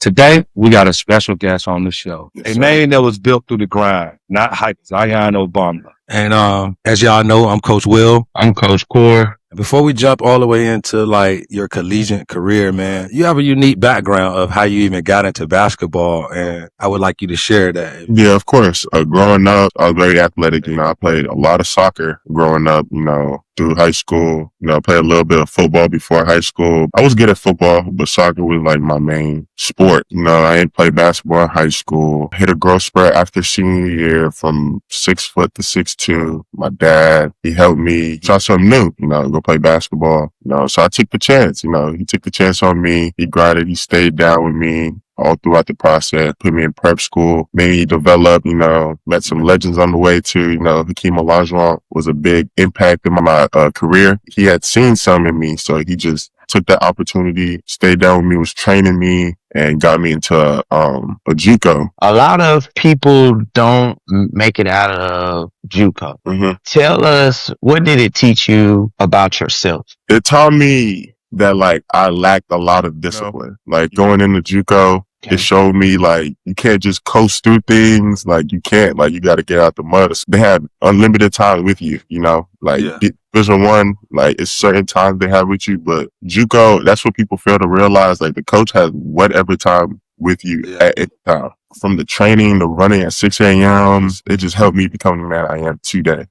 Today, we got a special guest on the show. Yes, A sir. name that was built through the grind, not hype. Zion Obanla. And as y'all know, I'm Coach Will. I'm Coach Core. Before we jump all the way into like your collegiate career, man, you have a unique background of how you even got into basketball, and I would like you to share that. Yeah, of course. Growing up, I was very athletic. I played a lot of soccer growing up, through high school. I played a little bit of football before high school. I was good at football, but soccer was like my main sport. I didn't play basketball in high school. Hit a growth spurt after senior year from 6 foot to 6'2". My dad, he helped me try something new, go play basketball. So I took the chance, he took the chance on me. He grinded, he stayed down with me all throughout the process, put me in prep school, made me develop, met some legends on the way too. Hakeem Olajuwon was a big impact in my career. He had seen some in me, so he just took that opportunity, stayed down with me, was training me, and got me into a JUCO. A lot of people don't make it out of JUCO. Mm-hmm. Tell us, what did it teach you about yourself? It taught me that I lacked a lot of discipline. Going into JUCO, it showed me you can't just coast through things. You can't, you got to get out the mud. They had unlimited time with you, Division I, it's certain times they have with you, but JUCO, that's what people fail to realize. The coach has whatever time with you at any time. From the training, the running at 6 a.m., it just helped me become the man I am today.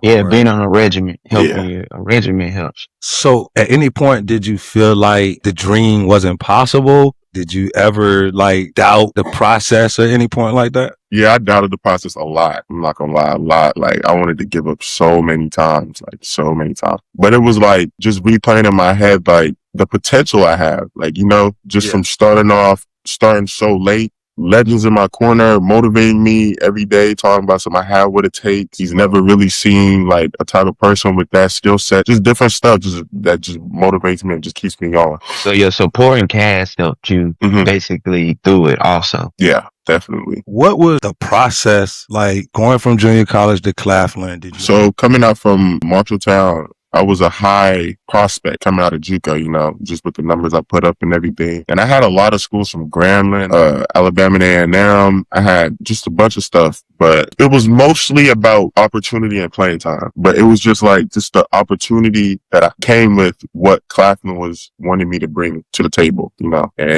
Yeah, being on a regiment helping you. A regiment helps. So at any point, did you feel like the dream wasn't possible? Did you ever doubt the process at any point like that? Yeah, I doubted the process a lot. I'm not gonna lie, a lot. I wanted to give up so many times, But it was just replaying in my head, the potential I have, from starting so late. Legends in my corner, motivating me every day, talking about something I have what it takes. He's never really seen a type of person with that skill set. Just different stuff that just motivates me and just keeps me going. So your supporting cast helped you basically through it also. Yeah, definitely. What was the process like going from junior college to Claflin? So coming out from Marshalltown, I was a high prospect coming out of JUCO, just with the numbers I put up and everything. And I had a lot of schools from Grambling, Alabama A&M. I had just a bunch of stuff, but it was mostly about opportunity and playing time. But it was just the opportunity that I came with what Claflin was wanting me to bring to the table, and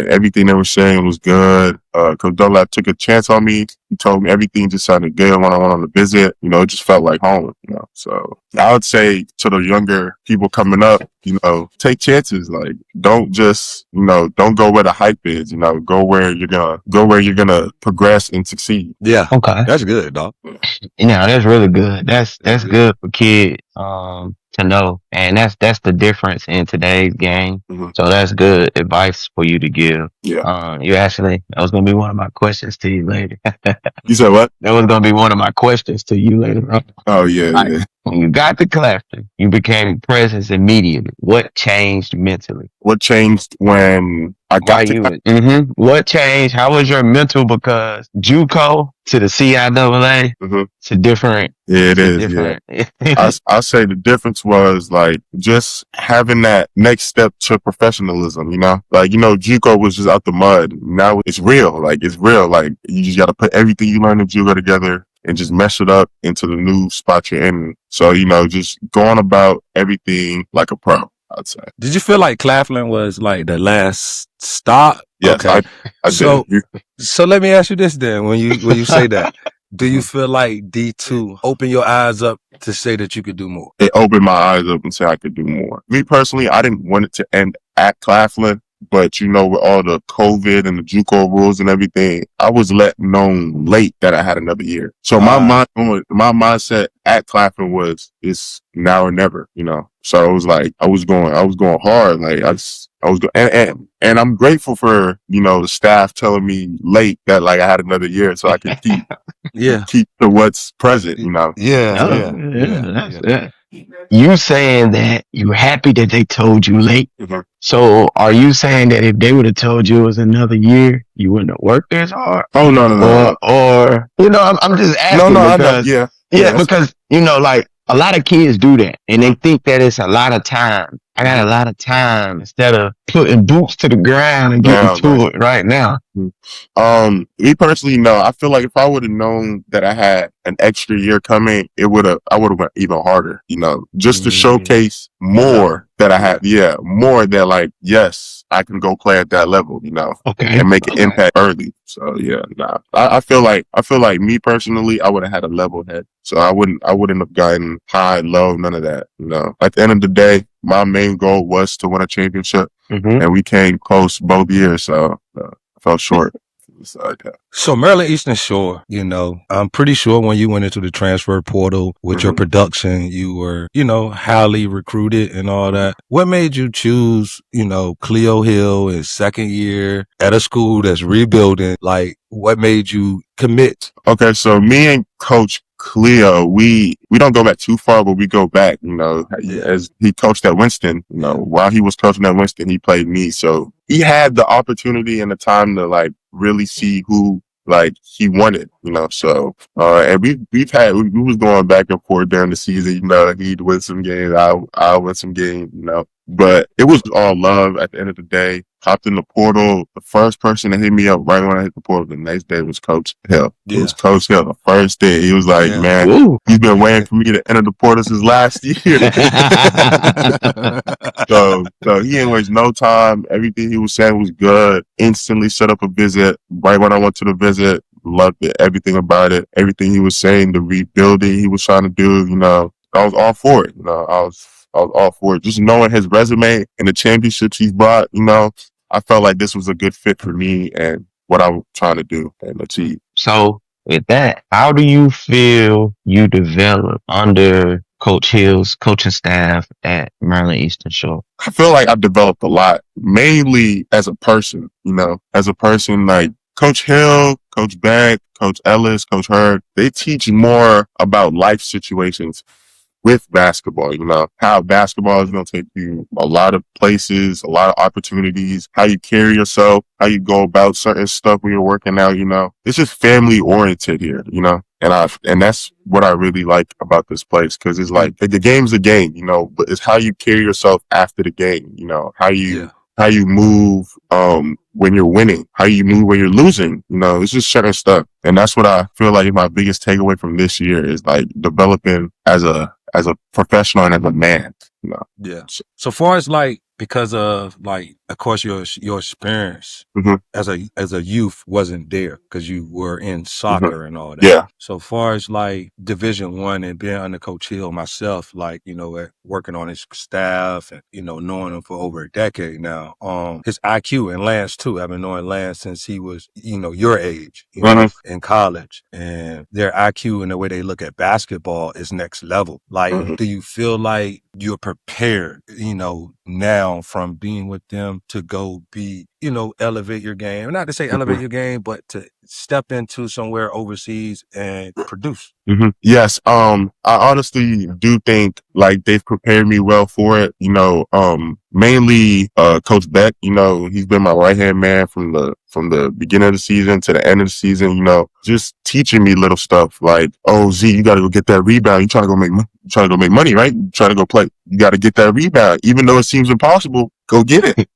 everything they were saying was good. Coach Dunlap took a chance on me. He told me everything just sounded good when I went on the visit. It just felt like home, So I would say to the younger people coming up, take chances. Don't just, don't go where the hype is, go where you're gonna progress and succeed. Yeah. Okay. That's good, dog. That's really good. That's good for kids, to know. And that's the difference in today's game. Mm-hmm. So that's good advice for you to give. Yeah. That was going to be one of my questions to you later. You said what? That was going to be one of my questions to you later on. Oh, yeah. When you got to Claflin, you became presence immediately. What changed mentally? What changed when I got to What changed? How was your mental? Because JUCO to the CIAA, it's a different. Yeah, it is. Different. Yeah. I say the difference was just having that next step to professionalism. JUCO was just out the mud. Now it's real. It's real. You just got to put everything you learned in JUCO together and just mesh it up into the new spot you're in. So, just going about everything like a pro, I'd say. Did you feel like Claflin was the last stop? Yes, okay. I did. So let me ask you this then, when you say that, do you feel like D2 opened your eyes up to say that you could do more? It opened my eyes up and say I could do more. Me personally, I didn't want it to end at Claflin. But, with all the COVID and the JUCO rules and everything, I was let known late that I had another year. So my mindset at Claflin was, it's now or never, So it was I was going hard. And I'm grateful for, the staff telling me late that I had another year so I could keep to what's present, Yeah. You saying that you're happy that they told you late. Mm-hmm. So are you saying that if they would have told you it was another year, you wouldn't have worked as hard? Oh, no. Or I'm just asking. Because, yeah. Because, a lot of kids do that and they think that it's a lot of time I got a lot of time instead of putting boots to the ground and getting Right. to it right now. Me personally, no. I feel like if I would have known that I had an extra year coming, I would have went even harder, just to showcase more that I have. Yeah, more that like, yes, I can go play at that level, Okay. and make an impact early. So yeah, nah. I feel like me personally, I would have had a level head. So I wouldn't have gotten high, low, none of that. At the end of the day, my main goal was to win a championship, and we came close both years. So I fell short. So Maryland Eastern Shore, I'm pretty sure when you went into the transfer portal with your production, you were, highly recruited and all that. What made you choose, Cleo Hill in second year at a school that's rebuilding? Like, what made you commit? Okay, so me and Coach Cleo, we don't go back too far, but we go back, as he coached at Winston, while he was coaching at Winston, he played me. So he had the opportunity and the time to like really see who like he wanted, so, and we was going back and forth during the season, he'd win some games, I'll win some games, but it was all love at the end of the day. Hopped in the portal. The first person to hit me up right when I hit the portal the next day was Coach Hill. It was Coach Hill. The first day, he was like, man, he's been waiting for me to enter the portal since last year. So he ain't waste no time. Everything he was saying was good. Instantly set up a visit. Right when I went to the visit, loved it. Everything about it. Everything he was saying, the rebuilding he was trying to do, I was all for it. I was all for it. Just knowing his resume and the championships he's brought, I felt like this was a good fit for me and what I'm trying to do and achieve. So with that, how do you feel you develop under Coach Hill's coaching staff at Maryland Eastern Shore? I feel like I've developed a lot, mainly as a person, like Coach Hill, Coach Beck, Coach Ellis, Coach Hurd, they teach more about life situations with basketball, how basketball is going to take you a lot of places, a lot of opportunities, how you carry yourself, how you go about certain stuff when you're working out, it's just family oriented here, and that's what I really like about this place. Cause it's like the game's a game, but it's how you carry yourself after the game, how you move, when you're winning, how you move when you're losing, it's just certain stuff. And that's what I feel like is my biggest takeaway from this year is like developing as a professional and as a man, Yeah. So far as like, because of like, of course, your experience as a youth wasn't there because you were in soccer and all that. Yeah. So far as like Division I and being under Coach Hill myself, like, working on his staff and, knowing him for over a decade now, his IQ and Lance too. I've been knowing Lance since he was, your age, in college, and their IQ and the way they look at basketball is next level. Like, do you feel like you're prepared, now from being with them to go be, elevate your game? Not to say elevate your game, but to step into somewhere overseas and produce. Yes. I honestly do think like they've prepared me well for it. Mainly, Coach Beck, he's been my right hand man from the beginning of the season to the end of the season, just teaching me little stuff like, oh, Z, you got to go get that rebound. You trying to go make money. You trying to go make money, right? You trying to go play. You got to get that rebound. Even though it seems impossible, go get it.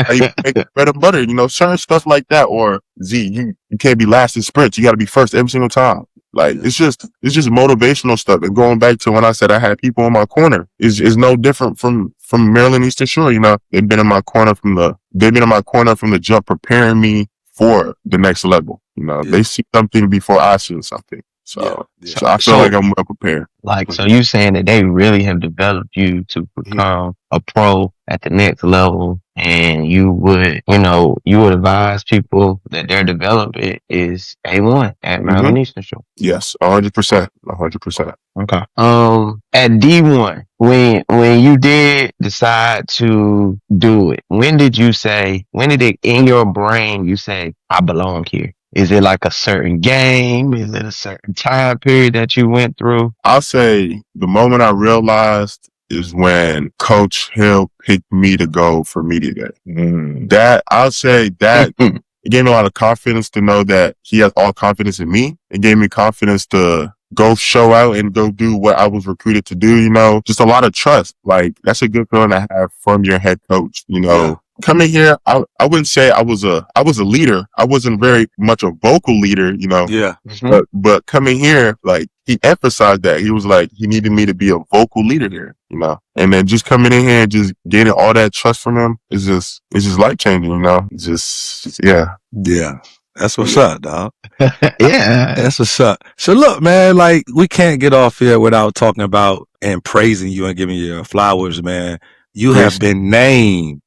How you make bread and butter, certain stuff like that. Or Z, you can't be last in sprints. You got to be first every single time. Like, it's just motivational stuff. And going back to when I said I had people in my corner is no different from Maryland Eastern Shore. They've been in my corner from the jump, preparing me for the next level. They see something before I see something. So I feel like I'm well prepared. Like, so you saying that they really have developed you to become a pro at the next level, and you would advise people that their development is A1 at Maryland Eastern Shore. Yes, 100%, 100%. Okay. At D1, when you did decide to do it, when did it in your brain you say, I belong here? Is it like a certain game? Is it a certain time period that you went through? I'll say the moment I realized is when Coach Hill picked me to go for media day. That it gave me a lot of confidence to know that he has all confidence in me. It gave me confidence to go show out and go do what I was recruited to do, just a lot of trust. Like, that's a good feeling to have from your head coach, Yeah. Coming here, I wouldn't say I was a leader. I wasn't very much a vocal leader, Yeah. but coming here, like, he emphasized that. He was like, he needed me to be a vocal leader here, and then just coming in here and just getting all that trust from him is just, it's just life changing, It's just, yeah. Yeah. That's what's up, dog. Yeah. That's what's up. So look, man, like, we can't get off here without talking about and praising you and giving you your flowers, man. You have been named.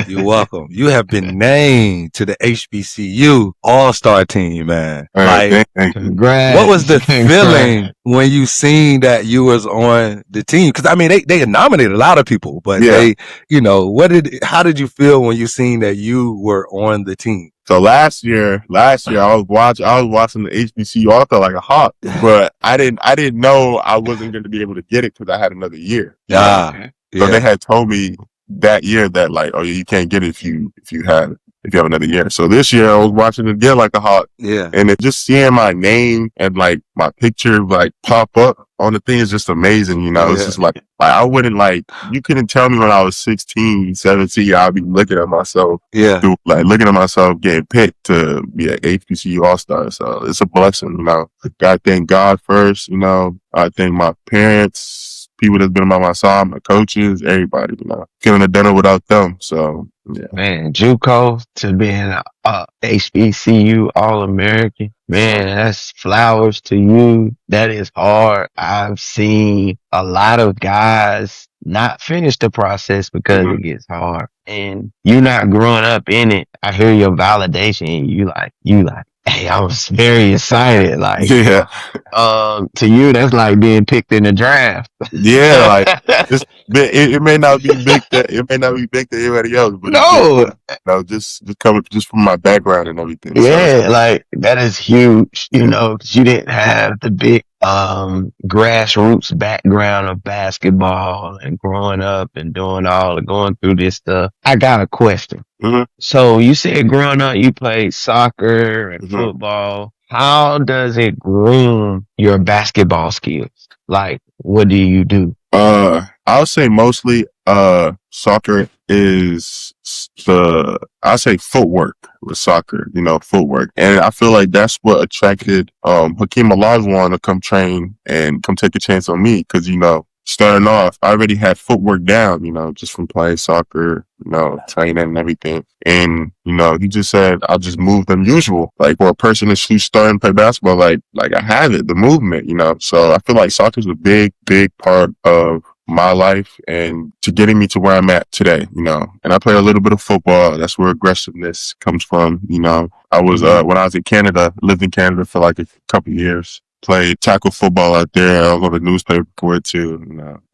You're welcome. You have been named to the HBCU All-Star team, man. All right, Like, thank you. Congrats. what was the Congrats. feeling when you seen that you was on the team? Because I mean, they nominated a lot of people, but Yeah. how did you feel when you seen that you were on the team? So last year I was watching the HBCU All-Star like a hawk, but I didn't know I wasn't going to be able to get it because I had another year. So they had told me that year that, like, oh, you can't get it if you have another year. So this year I was watching it again like a hawk. Yeah. And it just seeing my name and like my picture like pop up on the thing is just amazing, It's just like I wouldn't, like, you couldn't tell me when I was 16, 17, I'd be looking at myself. Yeah. Looking at myself getting picked to be an HBCU All-Star. So it's a blessing, Gotta thank God first, I thank my parents, people that's been by my side, my coaches, everybody, Couldn't have done it without them. So, yeah. Man, JUCO to being a HBCU All American. Man, that's flowers to you. That is hard. I've seen a lot of guys not finish the process because it gets hard. And you not growing up in it. I hear your validation and you like, hey, I was very excited. Like, Yeah. to you, that's like being picked in the draft. Yeah, like, it may not be big to anybody else, but No. just coming just from my background and everything. Yeah, So, like, that is huge, 'cause you didn't have the big, grassroots background of basketball and growing up and going through this stuff. I got a question. So you said growing up, you played soccer and football. How does it groom your basketball skills? Like, what do you do? I'll say mostly, soccer is I'll say footwork with soccer, footwork. And I feel like that's what attracted, Hakeem Olajuwon to come train and come take a chance on me. Cause, starting off, I already had footwork down, just from playing soccer, training and everything. And, he just said, I'll just move them usual. Like, for a person who's starting to play basketball, like I have it, the movement, So I feel like soccer is a big, big part of my life and to getting me to where I'm at today, And I play a little bit of football. That's where aggressiveness comes from, I was, when I was in Canada, lived in Canada for like a couple of years. Played tackle football out there. I was on the newspaper for it too.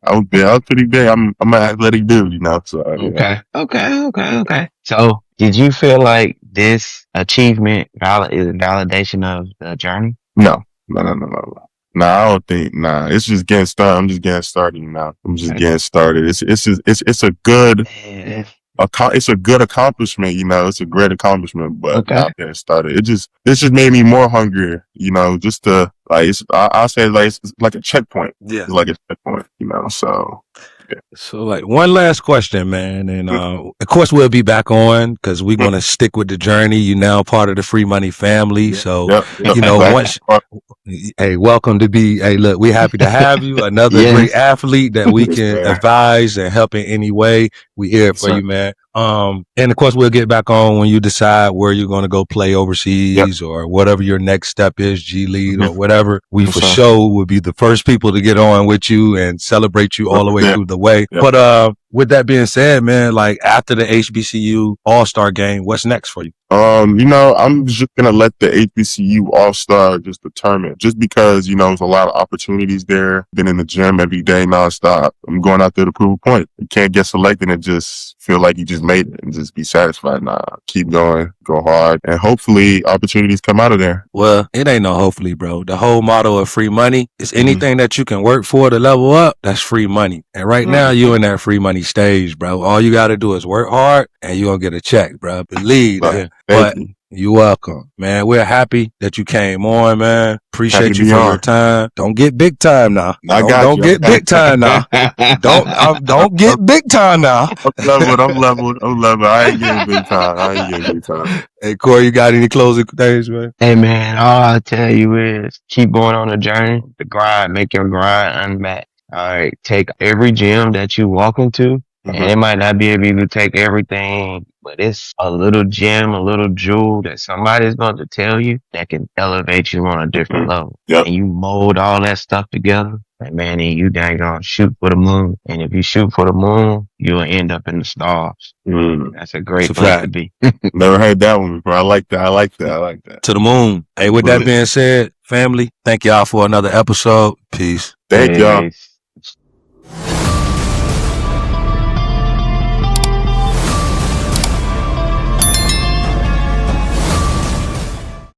I was pretty big. I'm an athletic dude, So Okay. Okay. So did you feel like this achievement is a validation of the journey? No. I don't think. It's just getting started. I'm just getting started now. I'm just getting started. It's a good. It's a good accomplishment, It's a great accomplishment, but I'm getting started. This just made me more hungrier, Just to, like, I'll say, like, it's like a checkpoint. Yeah. It's like a checkpoint, So. Yeah. So, like, one last question, man, and of course we'll be back on because we're gonna stick with the journey. You're now part of the Free Money family, so once. Hey, welcome to be. Hey, look, we're happy to have you. Another great athlete that we can advise and help in any way. We here for you, man. And of course we'll get back on when you decide where you're going to go play overseas or whatever your next step is, G League or whatever. We for sure will be the first people to get on with you and celebrate you all the way through the way. But with that being said, man, like, after the HBCU All-Star game, what's next for you? I'm just gonna let the HBCU All-Star just determine. Just because, there's a lot of opportunities there. Been in the gym every day nonstop. I'm going out there to prove a point. You can't get selected and just feel like you just made it and just be satisfied. Keep going, go hard, and hopefully opportunities come out of there. Well, it ain't no hopefully, bro. The whole motto of Free Money is anything that you can work for to level up, that's free money. And right now you're in that free money stage, bro. All you got to do is work hard and you're going to get a check, bro. Believe that. But You're welcome, man. We're happy that you came on, man. Appreciate Happy to you be for on. your time. Don't get big time now. I got Don't you. get big time now. Don't get big time now. I'm leveled. I ain't getting big time. Hey, Corey, you got any closing things, man? Hey man, all I'll tell you is keep going on the journey, the grind, make your grind unmatched. All right, take every gym that you walk into, and it might not be able to take everything, but it's a little gem, a little jewel that somebody's going to tell you that can elevate you on a different level. Yep. And you mold all that stuff together, and man, and you dang on shoot for the moon. And if you shoot for the moon, you'll end up in the stars. That's a great It's a place fact. to be. Never heard that one before. I like that. To the moon. Hey, with that being said, family, thank y'all for another episode. Peace. Thank y'all. Peace.